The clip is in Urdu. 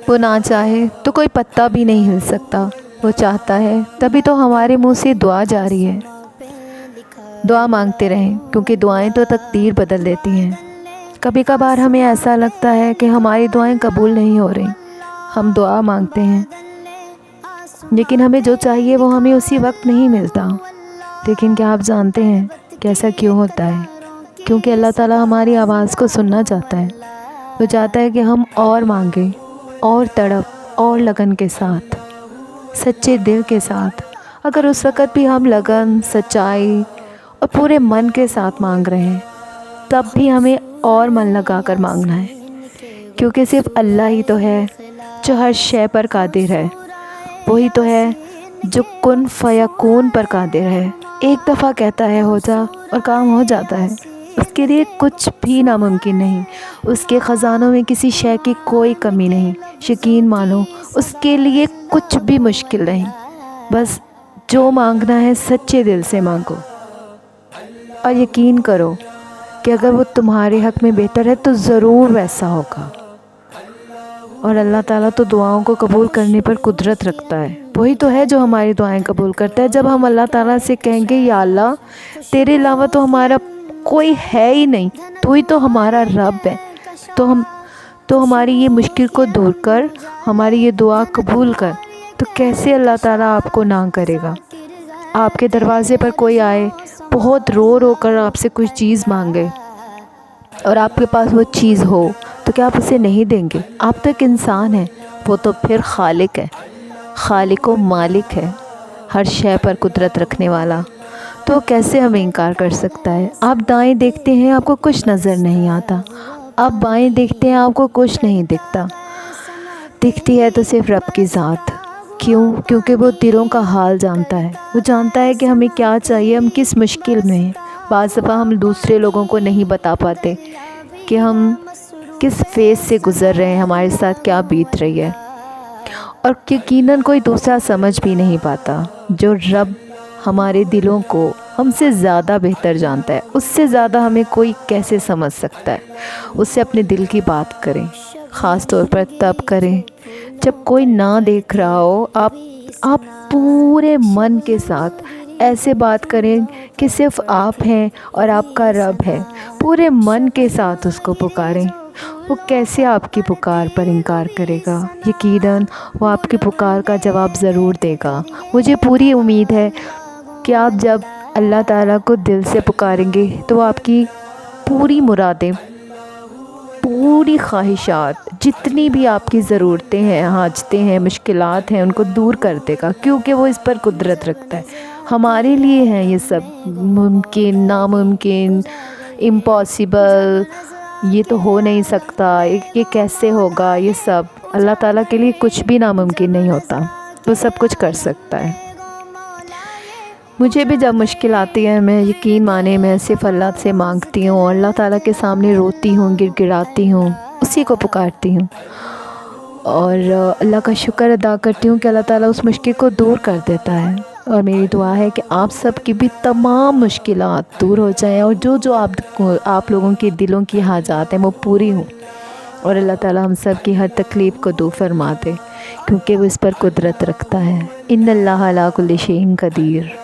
وہ نہ چاہے تو کوئی پتا بھی نہیں ہل سکتا، وہ چاہتا ہے تبھی تو ہمارے منہ سے دعا جاری ہے۔ دعا مانگتے رہیں کیونکہ دعائیں تو تقدیر بدل دیتی ہیں۔ کبھی کبھار ہمیں ایسا لگتا ہے کہ ہماری دعائیں قبول نہیں ہو رہی، ہم دعا مانگتے ہیں لیکن ہمیں جو چاہیے وہ ہمیں اسی وقت نہیں ملتا۔ لیکن کیا آپ جانتے ہیں کہ ایسا کیوں ہوتا ہے؟ کیونکہ اللہ تعالیٰ ہماری آواز کو سننا چاہتا ہے۔ وہ چاہتا ہے کہ ہم اور مانگیں، اور تڑپ اور لگن کے ساتھ، سچے دل کے ساتھ۔ اگر اس وقت بھی ہم لگن، سچائی اور پورے من کے ساتھ مانگ رہے ہیں، تب بھی ہمیں اور من لگا کر مانگنا ہے، کیونکہ صرف اللہ ہی تو ہے جو ہر شے پر قادر ہے۔ وہی تو ہے جو کن فیکون پر قادر ہے۔ ایک دفعہ کہتا ہے ہو جا اور کام ہو جاتا ہے۔ اس کے لیے کچھ بھی ناممکن نہیں۔ اس کے خزانوں میں کسی شے کی کوئی کمی نہیں۔ یقین مانو، اس کے لیے کچھ بھی مشکل نہیں۔ بس جو مانگنا ہے سچے دل سے مانگو، اور یقین کرو کہ اگر وہ تمہارے حق میں بہتر ہے تو ضرور ویسا ہوگا۔ اور اللہ تعالیٰ تو دعاؤں کو قبول کرنے پر قدرت رکھتا ہے۔ وہی تو ہے جو ہماری دعائیں قبول کرتا ہے۔ جب ہم اللہ تعالیٰ سے کہیں گے یا اللہ تیرے علاوہ تو ہمارا کوئی ہے ہی نہیں، تو ہی تو ہمارا رب ہے، تو ہماری یہ مشکل کو دور کر، ہماری یہ دعا قبول کر، تو کیسے اللہ تعالیٰ آپ کو نہ کرے گا؟ آپ کے دروازے پر کوئی آئے، بہت رو رو کر آپ سے کوئی چیز مانگے اور آپ کے پاس وہ چیز ہو، تو کیا آپ اسے نہیں دیں گے؟ آپ تو ایک انسان ہیں، وہ تو پھر خالق ہے، خالق و مالک ہے، ہر شے پر قدرت رکھنے والا، تو کیسے ہمیں انکار کر سکتا ہے؟ آپ دائیں دیکھتے ہیں آپ کو کچھ نظر نہیں آتا، آپ بائیں دیکھتے ہیں آپ کو کچھ نہیں دکھتا، دکھتی ہے تو صرف رب کی ذات۔ کیوں؟ کیونکہ وہ دلوں کا حال جانتا ہے، وہ جانتا ہے کہ ہمیں کیا چاہیے، ہم کس مشکل میں ہیں۔ بعض دفعہ ہم دوسرے لوگوں کو نہیں بتا پاتے کہ ہم کس فیز سے گزر رہے ہیں، ہمارے ساتھ کیا بیت رہی ہے، اور یقیناً کوئی دوسرا سمجھ بھی نہیں پاتا۔ جو رب ہمارے دلوں کو ہم سے زیادہ بہتر جانتا ہے، اس سے زیادہ ہمیں کوئی کیسے سمجھ سکتا ہے؟ اس سے اپنے دل کی بات کریں، خاص طور پر تب کریں جب کوئی نہ دیکھ رہا ہو۔ آپ پورے من کے ساتھ ایسے بات کریں کہ صرف آپ ہیں اور آپ کا رب ہے، پورے من کے ساتھ اس کو پکاریں۔ وہ کیسے آپ کی پکار پر انکار کرے گا؟ یقیناً وہ آپ کی پکار کا جواب ضرور دے گا۔ مجھے پوری امید ہے کہ آپ جب اللہ تعالیٰ کو دل سے پکاریں گے تو وہ آپ کی پوری مرادیں، پوری خواہشات، جتنی بھی آپ کی ضرورتیں ہیں، حاجتیں ہیں، مشکلات ہیں، ان کو دور کر دے گا، کیونکہ وہ اس پر قدرت رکھتا ہے۔ ہمارے لیے ہیں یہ سب ممکن، ناممکن، امپاسبل، یہ تو ہو نہیں سکتا، یہ کیسے ہوگا، یہ سب اللہ تعالیٰ کے لیے کچھ بھی ناممکن نہیں ہوتا، وہ سب کچھ کر سکتا ہے۔ مجھے بھی جب مشکل آتی ہے، میں یقین مانے میں صرف اللہ سے مانگتی ہوں، اور اللہ تعالیٰ کے سامنے روتی ہوں، گر گراتی ہوں، اسی کو پکارتی ہوں، اور اللہ کا شکر ادا کرتی ہوں کہ اللہ تعالیٰ اس مشکل کو دور کر دیتا ہے۔ اور میری دعا ہے کہ آپ سب کی بھی تمام مشکلات دور ہو جائیں، اور جو آپ لوگوں کے دلوں کی حاجات ہیں وہ پوری ہوں، اور اللہ تعالیٰ ہم سب کی ہر تکلیف کو دور فرما دے، کیونکہ وہ اس پر قدرت رکھتا ہے۔ ان اللہ علی کل شیء قدیر۔